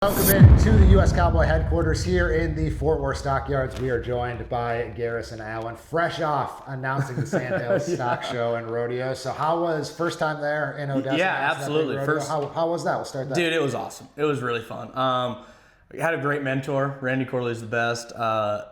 Welcome in to the U.S. Cowboy headquarters here in the Fort Worth Stockyards. We are joined by Garrison and Allen, fresh off announcing the Sandhill Stock Show and Rodeo. So how was first time there in Odessa? Yeah, absolutely. How was that? We'll start there. Dude, it was awesome. It was really fun. I had a great mentor. Randy Corley's the best,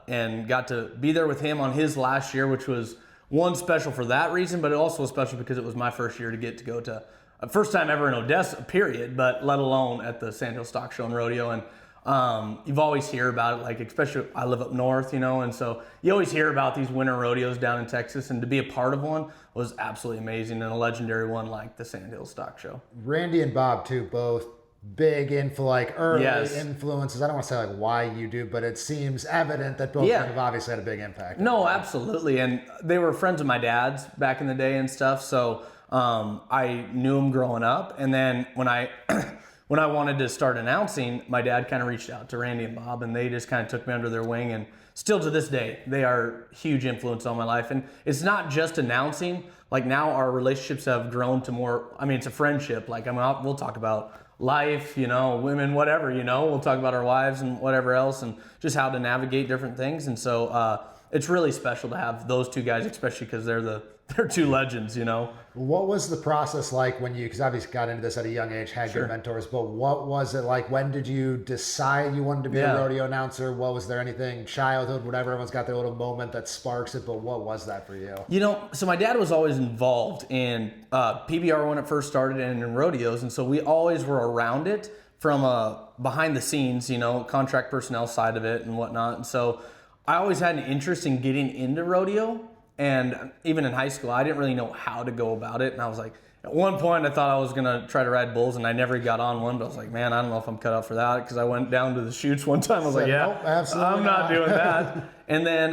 and got to be there with him on his last year, which was one special for that reason, but it also was special because it was my first year to go to first time ever in Odessa, period, but let alone at the Sandhill Stock Show and Rodeo. And you've always hear about it, like especially I live up north, and so you always hear about these winter rodeos down in Texas, and to be a part of one was absolutely amazing, and a legendary one like the Sandhill Stock Show. Randy and Bob too, both big early influences. I don't want to say like why you do, but it seems evident that both of them have obviously had a big impact. No, absolutely, and they were friends of my dad's back in the day and stuff, so I knew him growing up, and then when I when I wanted to start announcing, my dad kind of reached out to Randy and Bob, and they just kind of took me under their wing, and still to this day, they are huge influence on my life. And it's not just announcing, like now our relationships have grown to more, it's a friendship. Like we'll talk about life, women, whatever, we'll talk about our wives and whatever else, and just how to navigate different things. And so it's really special to have those two guys, especially because they're two legends, What was the process like when because obviously got into this at a young age, had good mentors, but what was it like? When did you decide you wanted to be a rodeo announcer? Was there anything, childhood, whatever, everyone's got their little moment that sparks it, but what was that for you? So my dad was always involved in PBR when it first started and in rodeos, and so we always were around it from behind the scenes, contract personnel side of it and whatnot. And so I always had an interest in getting into rodeo. And even in high school, I didn't really know how to go about it. And I was like, at one point, I thought I was going to try to ride bulls, and I never got on one. But I was like, man, I don't know if I'm cut out for that. Because I went down to the chutes one time. I was like, nope, absolutely I'm not doing that. And then,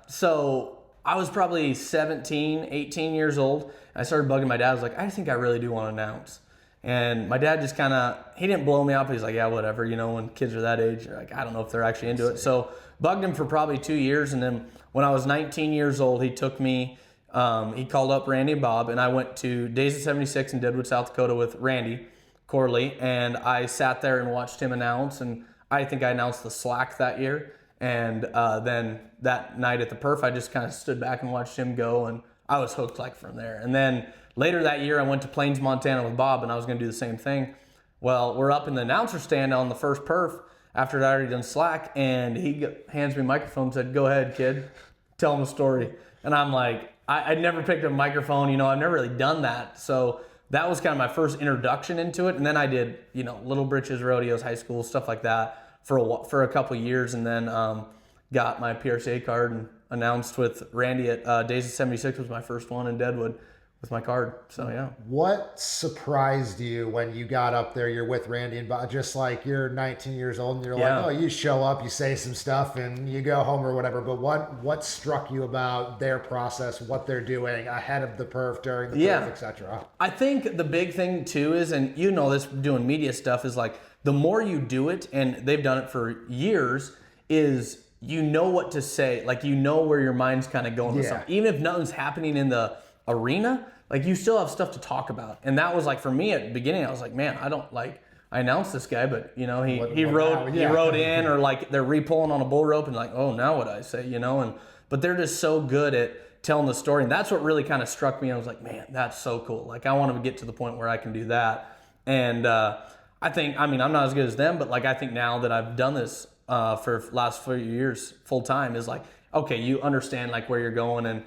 so I was probably 17, 18 years old. I started bugging my dad. I was like, I think I really do want to announce. And my dad just he didn't blow me up. He's like, yeah, whatever. When kids are that age, like, I don't know if they're actually into it. So bugged him for probably 2 years. And then when I was 19 years old, he took me, he called up Randy and Bob, and I went to Days of 76 in Deadwood, South Dakota with Randy Corley, and I sat there and watched him announce, and I think I announced the slack that year. And then that night at the perf, I just kind of stood back and watched him go, and I was hooked like from there. And then later that year, I went to Plains, Montana with Bob, and I was going to do the same thing. Well, we're up in the announcer stand on the first perf after I'd already done slack, and he hands me a microphone and said, go ahead, kid, tell him a story. And I'm like, I'd never picked up a microphone, I've never really done that. So that was kind of my first introduction into it. And then I did, Little Britches, rodeos, high school, stuff like that for a couple years, and then got my PRCA card and announced with Randy at Days of 76 was my first one in Deadwood with my card. So yeah. What surprised you when you got up there? You're with Randy and Bob, just like you're 19 years old and you're like, oh, you show up, you say some stuff and you go home or whatever. But what struck you about their process, what they're doing ahead of the perf, during the perf, etc.? I think the big thing too is, and this doing media stuff, is like the more you do it, and they've done it for years, is what to say, like where your mind's kind of going with something. Even if nothing's happening in the arena, like you still have stuff to talk about. And that was like, for me at the beginning, I was like, man, I announced this guy, but he rode in, or like they're re-pulling on a bull rope and like, oh, now what I say, but they're just so good at telling the story. And that's what really kind of struck me. I was like, man, that's so cool. Like I want to get to the point where I can do that. And I think, I'm not as good as them, but like I think now that I've done this for the last few years full time, is like, okay, you understand like where you're going and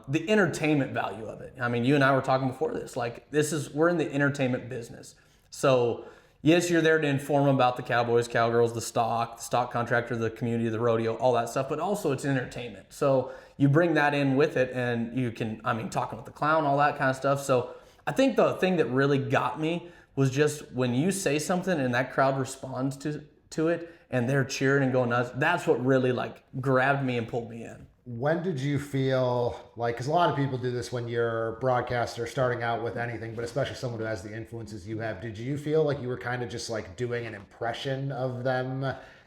the entertainment value of it. You and I were talking before this, like we're in the entertainment business. So yes, you're there to inform about the cowboys, cowgirls, the stock contractor, the community, the rodeo, all that stuff, but also it's entertainment. So you bring that in with it, and you can, talking with the clown, all that kind of stuff. So I think the thing that really got me was just when you say something and that crowd responds to it and they're cheering and going nuts, that's what really like grabbed me and pulled me in. When did you feel like, because a lot of people do this when you're a broadcaster starting out with anything, but especially someone who has the influences you have, did you feel like you were kind of just like doing an impression of them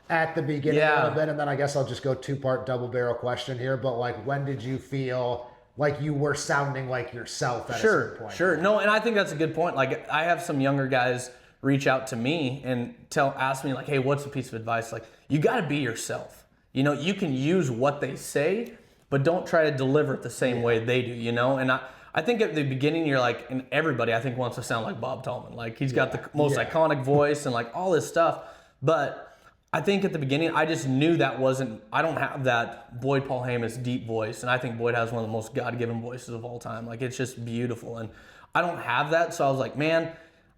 at the beginning a little bit? And then I guess I'll just go two-part double barrel question here, but like when did you feel like you were sounding like yourself at a certain point? Sure. No, and I think that's a good point. Like I have some younger guys reach out to me and ask me like, hey, what's a piece of advice? Like, you got to be yourself. You know, you can use what they say, but don't try to deliver it the same way they do, you know? And I think at the beginning you're like, and everybody I think wants to sound like Bob Tallman. Like, he's got the most iconic voice and like all this stuff. But I think at the beginning I just knew I don't have that Boyd Paul Hamus deep voice. And I think Boyd has one of the most God-given voices of all time. Like, it's just beautiful. And I don't have that. So I was like, man,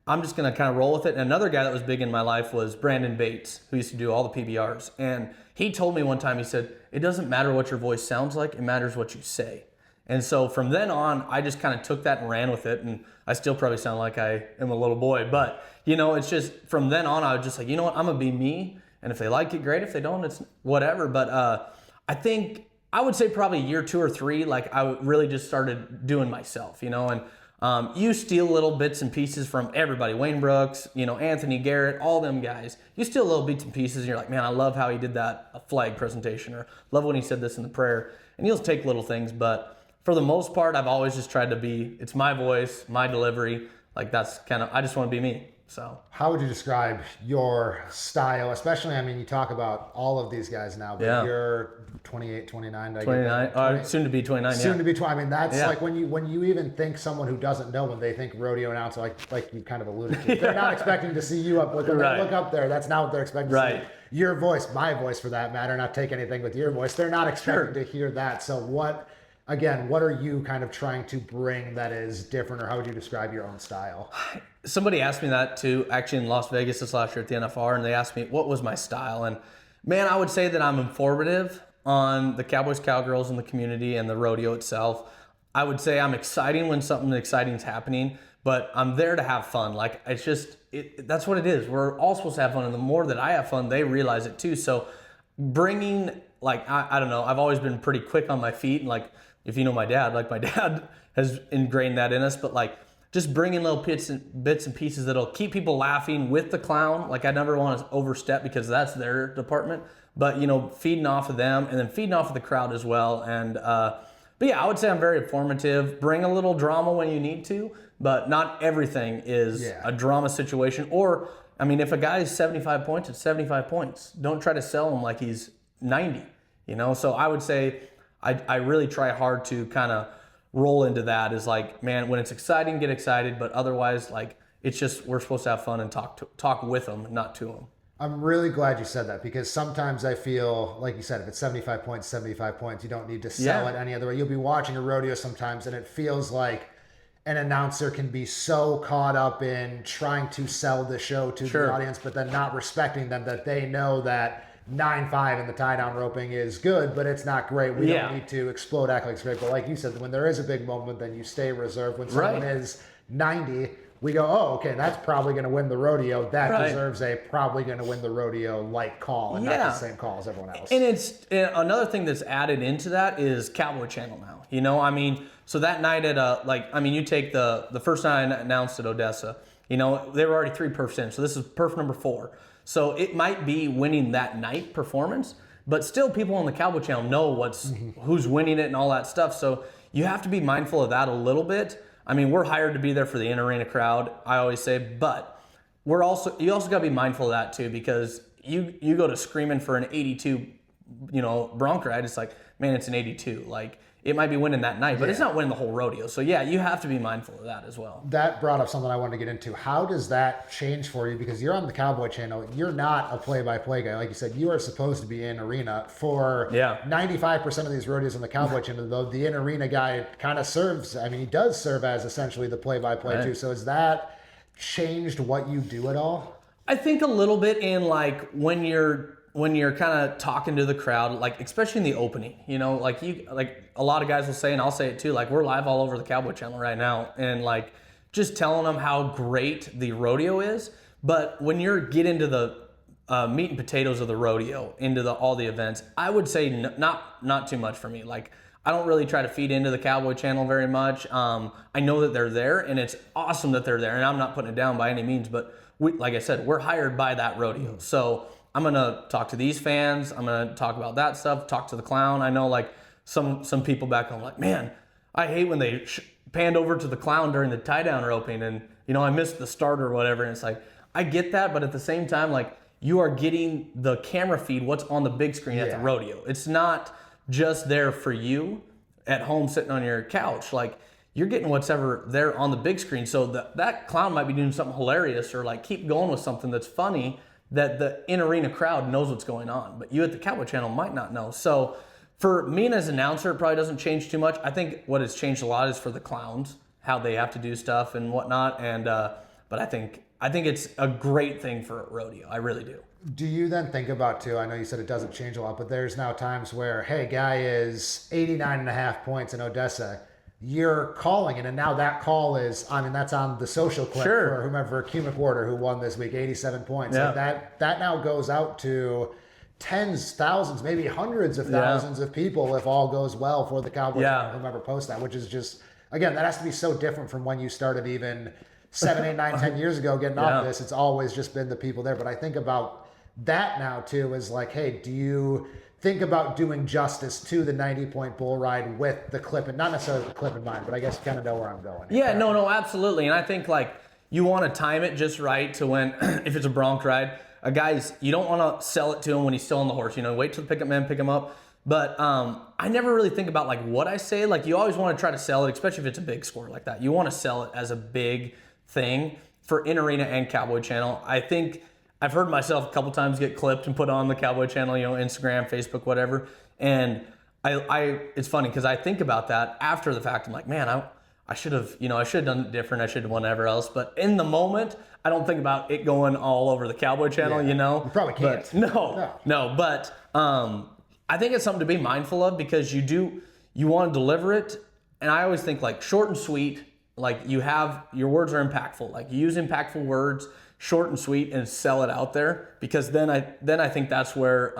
I'm just going to kind of roll with it. And another guy that was big in my life was Brandon Bates, who used to do all the PBRs. And he told me one time, he said, it doesn't matter what your voice sounds like, it matters what you say. And so from then on, I just kind of took that and ran with it. And I still probably sound like I am a little boy. But, you know, it's just from then on, I was just like, you know what, I'm going to be me. And if they like it, great. If they don't, it's whatever. But I think I would say probably year 2 or 3, like I really just started doing myself, you know. And you steal little bits and pieces from everybody. Wayne Brooks, you know, Anthony Garrett, all them guys. You steal little bits and pieces and you're like, man, I love how he did that flag presentation, or love when he said this in the prayer. And you'll take little things, but for the most part, I've always just tried to be, it's my voice, my delivery. Like, that's kind of, I just want to be me. So how would you describe your style? Especially, I mean, you talk about all of these guys now, but you're 28, 29. 29, soon to be 29. Soon to be 20. I mean, that's like when you even think someone who doesn't know, when they think rodeo announcer, like you kind of alluded to, they're not expecting to see you up. Look up there. That's not what they're expecting to see. Your voice, my voice for that matter, not take anything with your voice. They're not expecting to hear that. So what are you kind of trying to bring that is different, or how would you describe your own style? Somebody asked me that too, actually in Las Vegas this last year at the NFR, and they asked me what was my style. And man, I would say that I'm informative on the Cowboys, Cowgirls, and the community and the rodeo itself. I would say I'm exciting when something exciting is happening, but I'm there to have fun. Like, it's just, that's what it is. We're all supposed to have fun, and the more that I have fun, they realize it too. So bringing, like, I don't know, I've always been pretty quick on my feet, and like, if you know my dad, like my dad has ingrained that in us, but like just bringing little bits and pieces that'll keep people laughing with the clown. Like, I never want to overstep because that's their department, but you know, feeding off of them and then feeding off of the crowd as well. And, but yeah, I would say I'm very informative. Bring a little drama when you need to, but not everything is a drama situation. Or, I mean, if a guy is 75 points, it's 75 points. Don't try to sell him like he's 90, you know? So I would say, I really try hard to kind of roll into that, is like, man, when it's exciting, get excited, but otherwise, like, it's just, we're supposed to have fun and talk with them, not to them. I'm really glad you said that, because sometimes I feel, like you said, if it's 75 points, you don't need to sell it any other way. You'll be watching a rodeo sometimes and it feels like an announcer can be so caught up in trying to sell the show to the audience, but then not respecting them, that they know that 9-5 in the tie-down roping is good, but it's not great. We don't need to explode, act like it's great. But like you said, when there is a big moment, then you stay reserved. When someone is 90, we go, oh, okay, that's probably going to win the rodeo. That deserves a probably going to win the rodeo like call, and not the same call as everyone else. And it's another thing that's added into that is Cowboy Channel now. You know, I mean, so that night at you take the first night I announced at Odessa, you know, they were already 3 perfs in. So this is perf number 4. So it might be winning that night performance, but still people on the Cowboy Channel know who's winning it and all that stuff. So you have to be mindful of that a little bit. I mean, we're hired to be there for the in-arena crowd, I always say, but you also got to be mindful of that too, because you go to screaming for an 82, you know, bronc ride. It's like, man, it's an 82. Like, it might be winning that night, but it's not winning the whole rodeo. So yeah, you have to be mindful of that as well. That brought up something I wanted to get into. How does that change for you? Because you're on the Cowboy Channel. You're not a play-by-play guy. Like you said, you are supposed to be in arena. For 95% of these rodeos on the Cowboy Channel, though, the in-arena guy kind of serves, I mean, he does serve as essentially the play-by-play too. So has that changed what you do at all? I think a little bit in, like, when you're kind of talking to the crowd, like, especially in the opening, you know, like a lot of guys will say, and I'll say it too, like, we're live all over the Cowboy Channel right now, and like, just telling them how great the rodeo is. But when you get into the meat and potatoes of the rodeo, into all the events, I would say not too much for me. Like, I don't really try to feed into the Cowboy Channel very much. I know that they're there, and it's awesome that they're there, and I'm not putting it down by any means, but like I said, we're hired by that rodeo. So I'm going to talk to these fans. I'm going to talk about that stuff, talk to the clown. I know, like, some people back home, like, man, I hate when they panned over to the clown during the tie-down roping, and, you know, I missed the start or whatever. And it's like, I get that, but at the same time, like, you are getting the camera feed, what's on the big screen at the rodeo. It's not just there for you at home sitting on your couch. Like, you're getting whatever there on the big screen. So that clown might be doing something hilarious or like keep going with something that's funny that the in-arena crowd knows what's going on. But you at the Cowboy Channel might not know. So for me as an announcer, it probably doesn't change too much. I think what has changed a lot is for the clowns, how they have to do stuff and whatnot. And but I think it's a great thing for rodeo. I really do. Do you then think about too, I know you said it doesn't change a lot, but there's now times where, hey, guy is 89.5 points in Odessa. You're calling it, and now that call is, I mean, that's on the social clip for whomever, Cumic Warder, who won this week, 87 points. Yeah. Like that now goes out to tens, thousands, maybe hundreds of thousands of people if all goes well for the Cowboys, whomever posts that, which is just, again, that has to be so different from when you started even 7, 8, 9, 10 years ago getting off this. It's always just been the people there. But I think about that now too, is like, hey, do you think about doing justice to the 90-point bull ride with the clip, and not necessarily the clip in mind, but I guess you kind of know where I'm going. Yeah, no, absolutely. And I think like you want to time it just right to when, if it's a bronc ride, guys, you don't want to sell it to him when he's still on the horse. You know, wait till the pickup man pick him up. But I never really think about like what I say. Like you always want to try to sell it, especially if it's a big score like that. You want to sell it as a big thing for In-Arena and Cowboy Channel. I think I've heard myself a couple times get clipped and put on the Cowboy Channel, you know, Instagram, Facebook, whatever. And I it's funny because I think about that after the fact. I'm like, man, I should have done it different. I should have whatever else. But in the moment, I don't think about it going all over the Cowboy Channel, you know? You probably can't. But no. But I think it's something to be mindful of because you want to deliver it. And I always think like short and sweet, like your words are impactful. Like you use impactful words, short and sweet, and sell it out there, because then I think that's where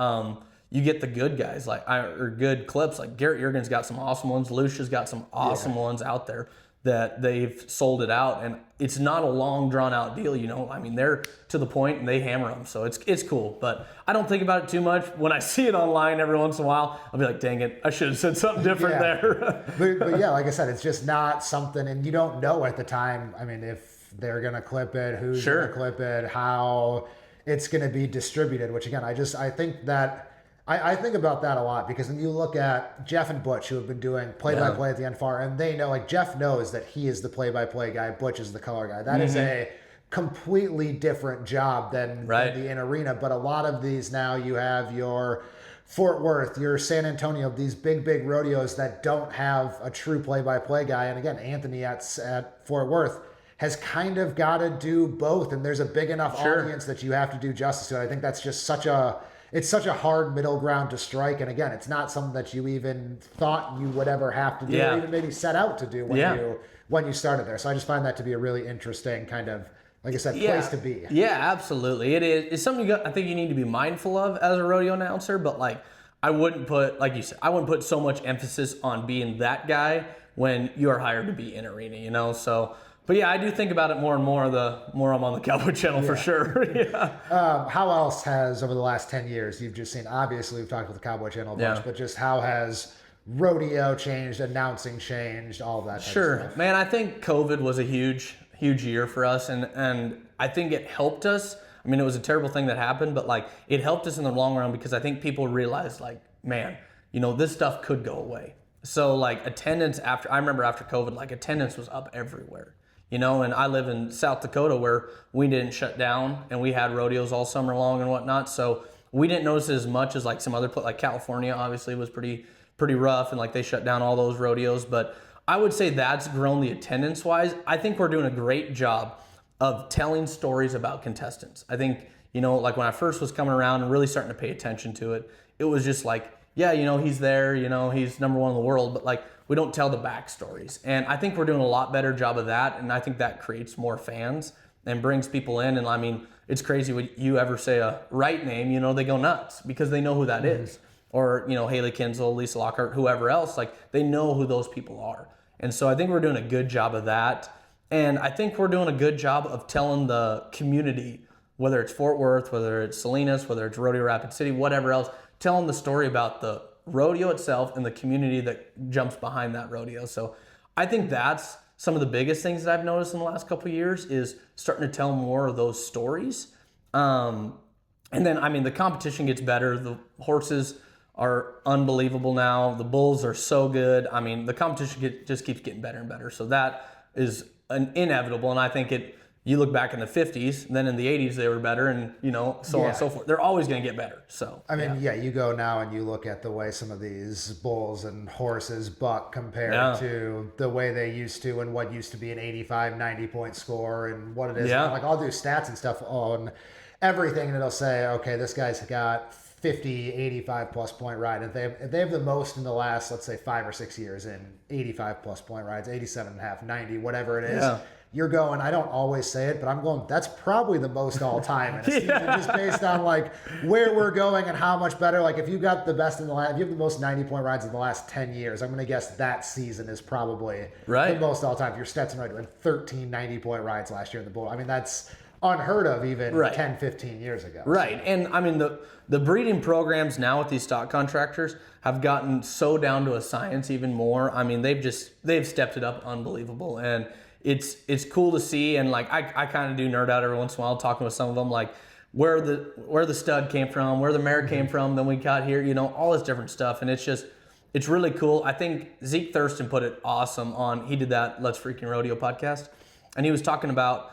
you get the good guys, or good clips. Like Garrett Yergin's got some awesome ones. Lucia's got some awesome ones out there that they've sold it out, and it's not a long drawn out deal. You know, I mean, they're to the point and they hammer them, so it's cool. But I don't think about it too much. When I see it online every once in a while, I'll be like, dang it, I should have said something different there. but yeah, like I said, it's just not something, and you don't know at the time. I mean, if they're going to clip it, who's going to clip it, how it's going to be distributed, which again, I think about that a lot, because when you look at Jeff and Butch, who have been doing play-by-play at the NFR, and they know, like Jeff knows that he is the play-by-play guy, Butch is the color guy. That is a completely different job than the in-arena. But a lot of these now, you have your Fort Worth, your San Antonio, these big rodeos that don't have a true play-by-play guy. And again, Anthony at Fort Worth has kind of got to do both, and there's a big enough audience that you have to do justice to it. I think that's just such a hard middle ground to strike, and again, it's not something that you even thought you would ever have to do, or even maybe set out to do when you started there. So I just find that to be a really interesting kind of, like I said, place to be. Yeah, absolutely. It is. It's something I think you need to be mindful of as a rodeo announcer, but like I wouldn't put, like you said, I wouldn't put so much emphasis on being that guy when you are hired to be in arena, you know? So, but yeah, I do think about it more and more the more I'm on the Cowboy Channel for sure. How else has, over the last 10 years, you've just seen, obviously we've talked about the Cowboy Channel a bunch, but just how has rodeo changed, announcing changed, all of that type of stuff? Man, I think COVID was a huge year for us, and I think it helped us. I mean, it was a terrible thing that happened, but like it helped us in the long run, because I think people realized, like, man, you know, this stuff could go away. So like attendance I remember after COVID, like attendance was up everywhere. You know, and I live in South Dakota where we didn't shut down and we had rodeos all summer long and whatnot. So we didn't notice it as much as like some other places, like California obviously was pretty rough, and like they shut down all those rodeos. But I would say that's grown the attendance wise. I think we're doing a great job of telling stories about contestants. I think, you know, like when I first was coming around and really starting to pay attention to it, it was just like, yeah, you know, he's there, you know, he's number one in the world, but like we don't tell the backstories. And I think we're doing a lot better job of that. And I think that creates more fans and brings people in. And I mean, it's crazy when you ever say a right name, you know, they go nuts because they know who that is. Or, you know, Haley Kinsel, Lisa Lockhart, whoever else, like they know who those people are. And so I think we're doing a good job of that. And I think we're doing a good job of telling the community, whether it's Fort Worth, whether it's Salinas, whether it's Rodeo Rapid City, whatever else, telling the story about the rodeo itself and the community that jumps behind that rodeo. So I think that's some of the biggest things that I've noticed in the last couple of years is starting to tell more of those stories. And then, I mean, the competition gets better. The horses are unbelievable now. The bulls are so good. I mean, the competition just keeps getting better and better. So that is inevitable. And I think you look back in the 50s, then in the 80s they were better, and so on and so forth. They're always going to get better. So I mean, you go now and you look at the way some of these bulls and horses buck compared to the way they used to, and what used to be an 85, 90 point score, and what it is. Yeah. Like, I'll do stats and stuff on everything, and it'll say, okay, this guy's got 50, 85 plus point ride. If they have the most in the last, let's say 5 or 6 years in 85 plus point rides, 87 and a half, 90, whatever it is. Yeah. You're going, I don't always say it, but I'm going, that's probably the most all time in a season, just based on like where we're going and how much better. Like, if you got the best in the last, if you have the most 90 point rides in the last 10 years, I'm going to guess that season is probably the most all time. If you're Stetson right, doing 13 90 point rides last year in the bull. I mean, that's unheard of even 10, 15 years ago. Right. So. And I mean, the breeding programs now with these stock contractors have gotten so down to a science even more. I mean, they've stepped it up unbelievable. And it's cool to see. And like, I kind of do nerd out every once in a while talking with some of them, like where the stud came from, where the mare came from, then we got here, all this different stuff. And it's really cool. I think Zeke Thurston put it awesome he did that Let's Freaking Rodeo podcast. And he was talking about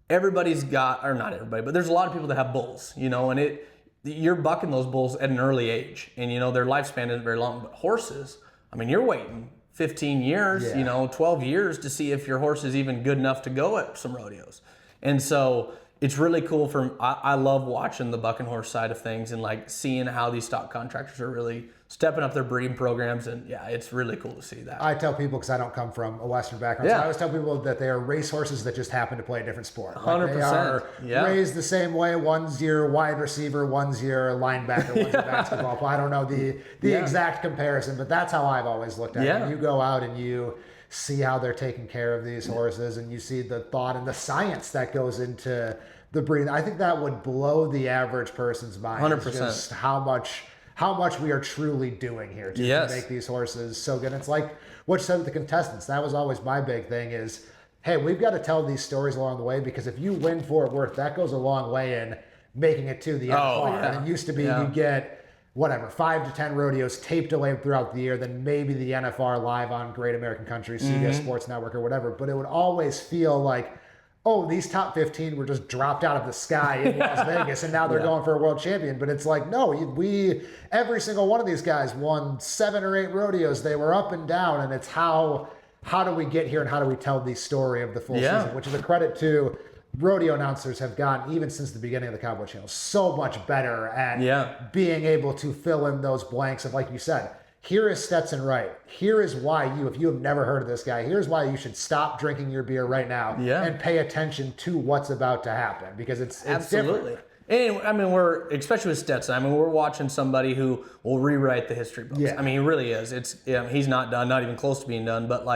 everybody's got, or not everybody, but there's a lot of people that have bulls, and you're bucking those bulls at an early age, and their lifespan isn't very long. But horses, I mean, you're waiting 15 years, 12 years to see if your horse is even good enough to go at some rodeos. And so it's really cool I love watching the bucking horse side of things and like seeing how these stock contractors are really stepping up their breeding programs. And it's really cool to see that. I tell people, because I don't come from a Western background, so I always tell people that they are race horses that just happen to play a different sport. Like 100%. They are raised the same way. One's your wide receiver, one's your linebacker, one's your basketball player. I don't know the exact comparison, but that's how I've always looked at it. When you go out and you see how they're taking care of these horses, and you see the thought and the science that goes into the breeding, I think that would blow the average person's mind. 100%. Just how much we are truly doing here to make these horses so good. It's like what you said with the contestants. That was always my big thing is, hey, we've got to tell these stories along the way, because if you win Fort Worth, that goes a long way in making it to the NFR. And it used to be you get, 5 to 10 rodeos taped away throughout the year, then maybe the NFR live on Great American Country, CBS Sports Network or whatever. But it would always feel like, oh, these top 15 were just dropped out of the sky in Las Vegas, and now they're going for a world champion. But it's like, no, every single one of these guys won 7 or 8 rodeos. They were up and down, and it's how do we get here, and how do we tell the story of the full season, which is a credit to rodeo announcers have gotten, even since the beginning of the Cowboy Channel, so much better at being able to fill in those blanks of, like you said, here is Stetson Wright. Here is why if you have never heard of this guy, here's why you should stop drinking your beer right now and pay attention to what's about to happen, because it's absolutely different. And I mean, especially with Stetson, we're watching somebody who will rewrite the history books. I mean, he really is. He's not done, not even close to being done, but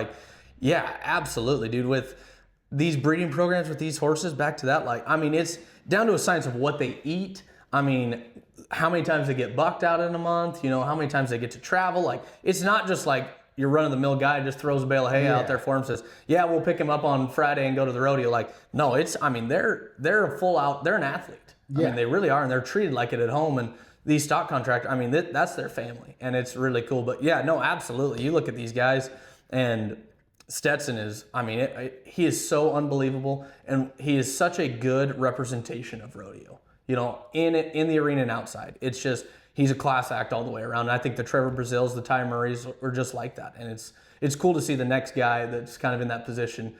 absolutely, dude. With these breeding programs with these horses, back to that, it's down to a science of what they eat. I mean, how many times they get bucked out in a month, how many times they get to travel. It's not just like your run-of-the-mill guy just throws a bale of hay out there for him, says, we'll pick him up on Friday and go to the rodeo. No, they're full out, they're an athlete. I mean, they really are, and they're treated like it at home. And these stock contractors, that's their family, and it's really cool. But absolutely. You look at these guys, and Stetson is, he is so unbelievable, and he is such a good representation of rodeo. In the arena and outside. It's just, he's a class act all the way around. And I think the Trevor Brazils, the Ty Murrays are just like that. And it's cool to see the next guy that's kind of in that position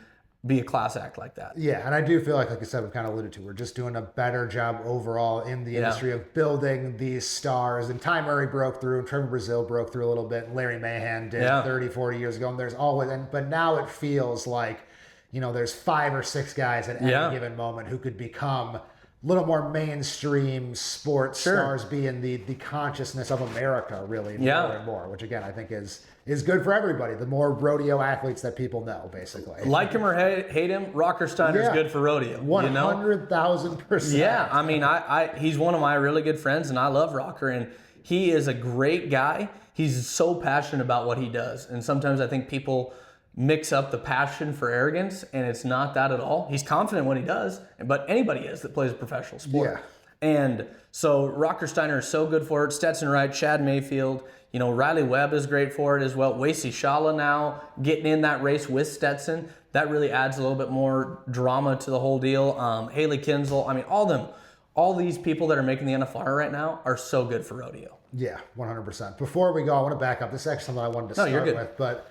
be a class act like that. Yeah, and I do feel like I said, we've kind of alluded to, we're just doing a better job overall in the industry of building these stars. And Ty Murray broke through, and Trevor Brazil broke through a little bit, and Larry Mahan did 30, 40 years ago. And there's always, but now it feels like, there's 5 or 6 guys at any given moment who could become little more mainstream sports stars, being the consciousness of America, really, more and more, which again I think is good for everybody. The more rodeo athletes that people know, basically. Like him or hate him, Rocker Steiner is good for rodeo. 100,000%. Yeah, he's one of my really good friends, and I love Rocker, and he is a great guy. He's so passionate about what he does, and sometimes I think people mix up the passion for arrogance, and it's not that at all. He's confident when he does, but anybody is that plays a professional sport. Yeah. And so Rocker Steiner is so good for it. Stetson Wright, Chad Mayfield, Riley Webb is great for it as well. Wasey Shala now getting in that race with Stetson. That really adds a little bit more drama to the whole deal. Haley Kinsel, I mean, all these people that are making the NFR right now are so good for rodeo. Yeah, 100%. Before we go, I want to back up. This is actually something I wanted to start you're good. with. But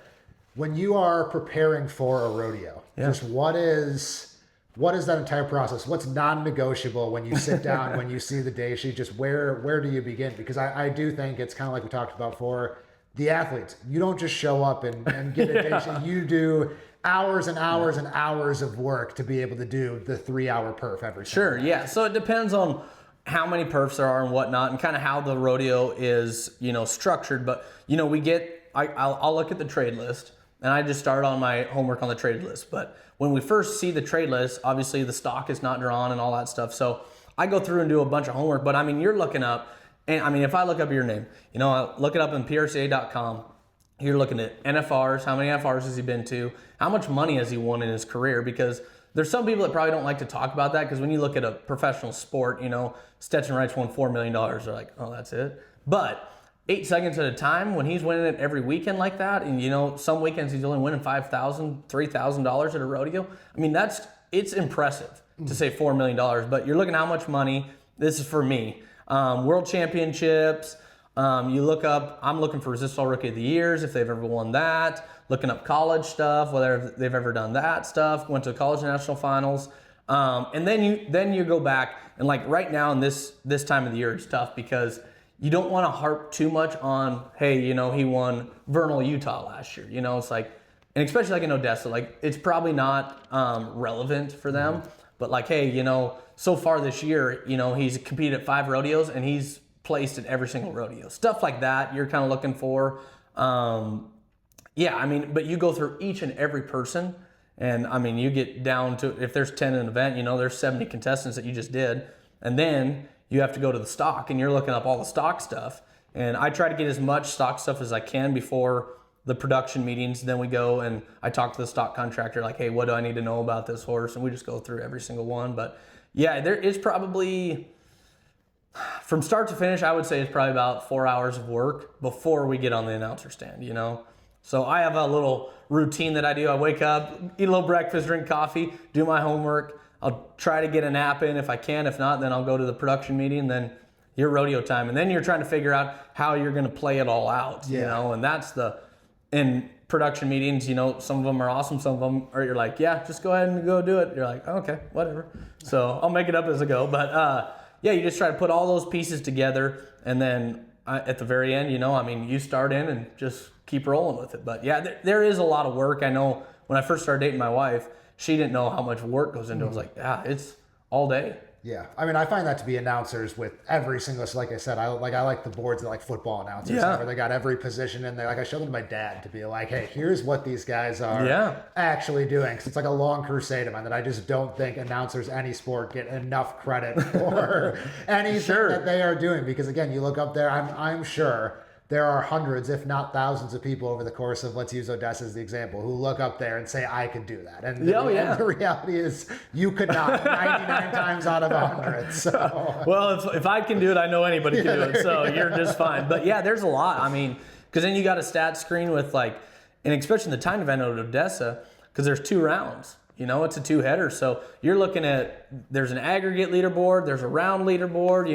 when you are preparing for a rodeo, just what is that entire process? What's non-negotiable when you sit down, when you see the day sheet? Just where do you begin? Because I do think it's kind of like we talked about before, the athletes. You don't just show up and get a day sheet. You do hours and hours and hours of work to be able to do the 3-hour perf every Sure, yeah. So it depends on how many perfs there are and whatnot, and kind of how the rodeo is, structured. But I'll look at the trade list, and I just start on my homework on the trade list. But when we first see the trade list, obviously the stock is not drawn and all that stuff. So I go through and do a bunch of homework. But I mean, you're looking up, and I mean, if I look up your name, I look it up in PRCA.com. You're looking at NFRs. How many NFRs has he been to? How much money has he won in his career? Because there's some people that probably don't like to talk about that, because when you look at a professional sport, Stetson Wright's won $4 million. They're like, oh, that's it. But 8 seconds at a time, when he's winning it every weekend like that, and some weekends he's only winning $5,000, $3,000 at a rodeo. I mean, it's impressive to say $4 million. But you're looking at how much money. This is for me. World championships. You look up. I'm looking for Resistol Rookie of the Years if they've ever won that. Looking up college stuff, whether they've ever done that stuff. Went to college national finals. And then you go back, and like right now in this time of the year, it's tough because you don't want to harp too much on, hey, he won Vernal, Utah last year. It's like, and especially like in Odessa, like it's probably not relevant for them. But like, hey, so far this year, he's competed at 5 rodeos and he's placed at every single rodeo. Stuff like that you're kind of looking for. But you go through each and every person. And I mean, you get down to, if there's 10 in an event, there's 70 contestants that you just did. And then you have to go to the stock, and you're looking up all the stock stuff. And I try to get as much stock stuff as I can before the production meetings. Then we go and I talk to the stock contractor, like, hey, what do I need to know about this horse? And we just go through every single one. But yeah, there is probably, from start to finish, I would say it's probably about 4 hours of work before we get on the announcer stand, So I have a little routine that I do. I wake up, eat a little breakfast, drink coffee, do my homework. I'll try to get a nap in if I can. If not, then I'll go to the production meeting. Then your rodeo time. And then you're trying to figure out how you're going to play it all out, and that's in production meetings, some of them are awesome. Some of them are, you're like, yeah, just go ahead and go do it. You're like, oh, okay, whatever. So I'll make it up as I go. But you just try to put all those pieces together. And then at the very end, you start in and just keep rolling with it. But yeah, there is a lot of work. I know when I first started dating my wife, she didn't know how much work goes into it. I was like, yeah, it's all day. Yeah, I mean, I find that to be announcers with every single. So like I said, I like the boards that like football announcers, where they got every position in there. Like I showed them to my dad to be like, hey, here's what these guys are actually doing. Because it's like a long crusade of mine that I just don't think announcers, any sport, get enough credit for anything that they are doing. Because again, you look up there, I'm sure there are hundreds, if not thousands of people over the course of, let's use Odessa as the example, who look up there and say, I could do that. And the reality is you could not 99 times out of 100. So. Well, if I can do it, I know anybody can do it. So you're just fine. But yeah, there's a lot. I mean, because then you got a stat screen with like, and especially in the time event at Odessa, because there's 2 rounds. It's a 2-header. So you're looking at, there's an aggregate leaderboard, there's a round leaderboard,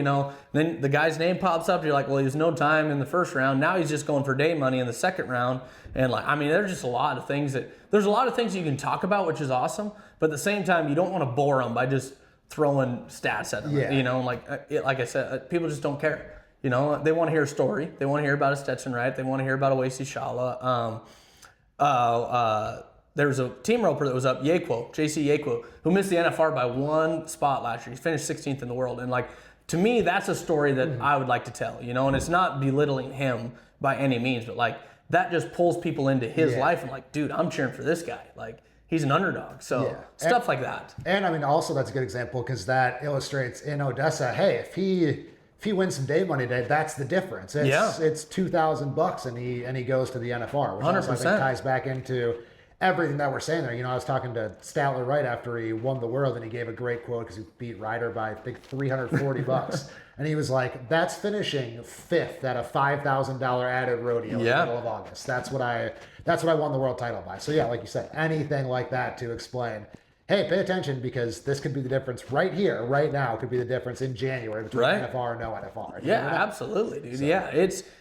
then the guy's name pops up. You're like, well, he was no time in the first round. Now he's just going for day money in the second round. And like, I mean, there's just a lot of things there's a lot of things you can talk about, which is awesome. But at the same time, you don't want to bore them by just throwing stats at them. Like I said, people just don't care. They want to hear a story. They want to hear about a Stetson Wright. They want to hear about a Wasey Shala. There was a team roper that was up, JC Yekwo, who missed the NFR by 1 spot last year. He finished 16th in the world. And like, to me, that's a story that I would like to tell, and it's not belittling him by any means, but like that just pulls people into his life and like, dude, I'm cheering for this guy. Like, he's an underdog. So stuff like that. And I mean, also that's a good example because that illustrates in Odessa, hey, if he wins some day money today, that's the difference. It's $2,000 and he goes to the NFR, which 100%. also I think ties back into everything that we're saying there. I was talking to Statler right after he won the world, and he gave a great quote because he beat Ryder by, I think, $340. And he was like, that's finishing fifth at a $5,000 added rodeo in the middle of August. That's what I won the world title by. So yeah, like you said, anything like that to explain, hey, pay attention, because this could be the difference right here, right now, could be the difference in January between NFR and no NFR. Yeah, absolutely, dude. So, yeah,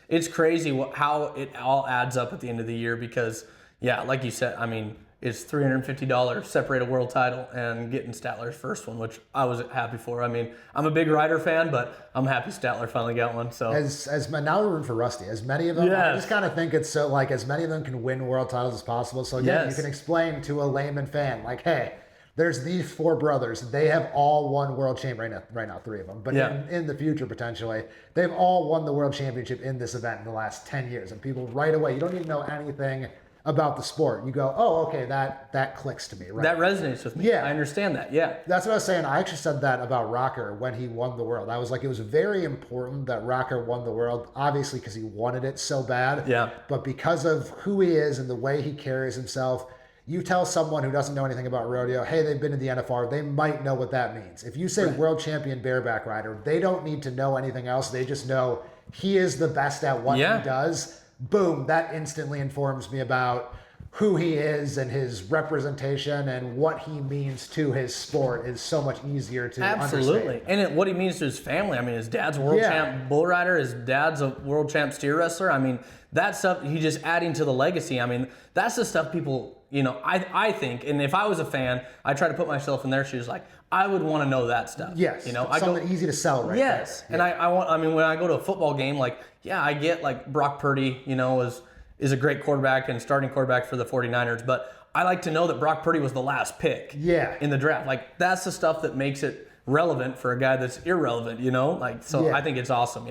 it's crazy how it all adds up at the end of the year, because, yeah, like you said, I mean, it's $350 separate a world title and getting Statler's first one, which I was happy for. I mean, I'm a big Ryder fan, but I'm happy Statler finally got one. So now we're rooting for Rusty. As many of them, I just kind of think it's so, like, as many of them can win world titles as possible. So again, you can explain to a layman fan, like, hey, there's these four brothers. They have all won world champion right now, three of them. But in the future, potentially, they've all won the world championship in this event in the last 10 years. And people right away, you don't need to know anything about the sport. You go, oh, okay, that clicks to me. Right? That resonates with me. Yeah. I understand that. Yeah. That's what I was saying. I actually said that about Rocker when he won the world. I was like, it was very important that Rocker won the world, obviously because he wanted it so bad. Yeah. But because of who he is and the way he carries himself, you tell someone who doesn't know anything about rodeo, hey, they've been to the NFR, they might know what that means. If you say world champion bareback rider, they don't need to know anything else. They just know he is the best at what he does. Boom, that instantly informs me about who he is, and his representation and what he means to his sport is so much easier to understand. And what he means to his family. I mean, his dad's a world champ bull rider, his dad's a world champ steer wrestler. I mean, that stuff, he's just adding to the legacy. I mean, that's the stuff people, I think, and if I was a fan, I try to put myself in their shoes, like, I would want to know that stuff. Yes, something easy to sell right there. And I when I go to a football game, like, I get, like, Brock Purdy, is a great quarterback and starting quarterback for the 49ers, but I like to know that Brock Purdy was the last pick in the draft. Like, that's the stuff that makes it relevant for a guy that's irrelevant, I think it's awesome,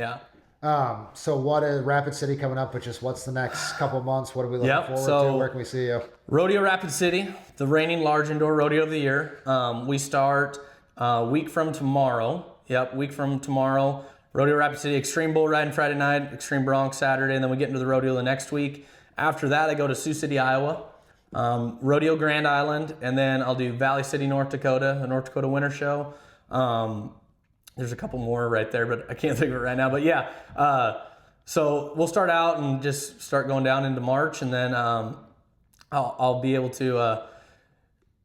So what is Rapid City coming up, but just what's the next couple months? What are we looking forward to? Where can we see you? Rodeo Rapid City, the reigning large indoor rodeo of the year. We start a week from tomorrow. Week from tomorrow. Rodeo Rapid City, Extreme Bull Riding Friday night, Extreme Bronx Saturday, and then we get into the rodeo the next week. After that, I go to Sioux City, Iowa, Rodeo Grand Island, and then I'll do Valley City, North Dakota, the North Dakota Winter Show. There's a couple more right there, but I can't think of it right now. But so we'll start out and just start going down into March, and then I'll be able to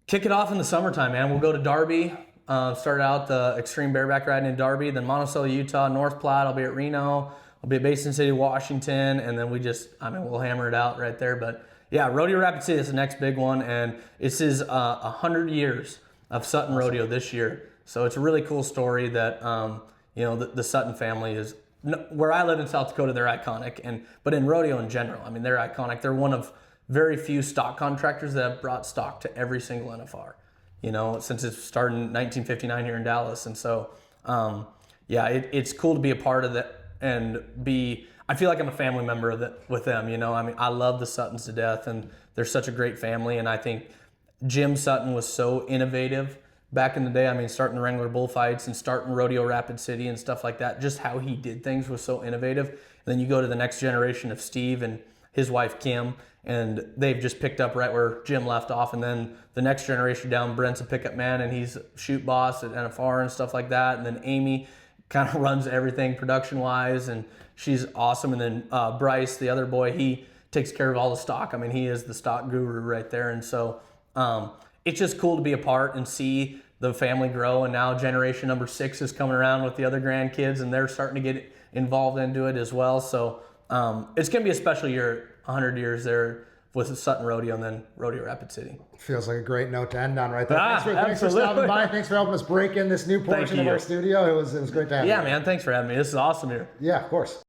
kick it off in the summertime, man. We'll go to Darby. Started out the extreme bareback riding in Darby, then Monticello, Utah, North Platte. I'll be at Reno. I'll be at Basin City, Washington, and then we'll hammer it out right there. But yeah, Rodeo Rapid City is the next big one, and this is 100 years of Sutton Rodeo this year. So it's a really cool story that the Sutton family is. Where I live in South Dakota, they're iconic, but in rodeo in general, I mean, they're iconic. They're one of very few stock contractors that have brought stock to every single NFR. Since it started in 1959 here in Dallas. And so, it's cool to be a part of that and I feel like I'm a family member with them, I mean, I love the Suttons to death, and they're such a great family. And I think Jim Sutton was so innovative back in the day. I mean, starting the Wrangler bullfights and starting Rodeo Rapid City and stuff like that, just how he did things was so innovative. And then you go to the next generation of Steve and his wife, Kim, and they've just picked up right where Jim left off. And then the next generation down, Brent's a pickup man, and he's a shoot boss at NFR and stuff like that. And then Amy kind of runs everything production-wise, and she's awesome. And then Bryce, the other boy, he takes care of all the stock. I mean, he is the stock guru right there. And so it's just cool to be a part and see the family grow. And now generation number 6 is coming around with the other grandkids, and they're starting to get involved into it as well. So it's going to be a special year. 100 years there with the Sutton Rodeo and then Rodeo Rapid City. Feels like a great note to end on right there. Thanks for stopping by. Thanks for helping us break in this new portion of our studio. It was great to have you. Yeah, man. Thanks for having me. This is awesome here. Yeah, of course.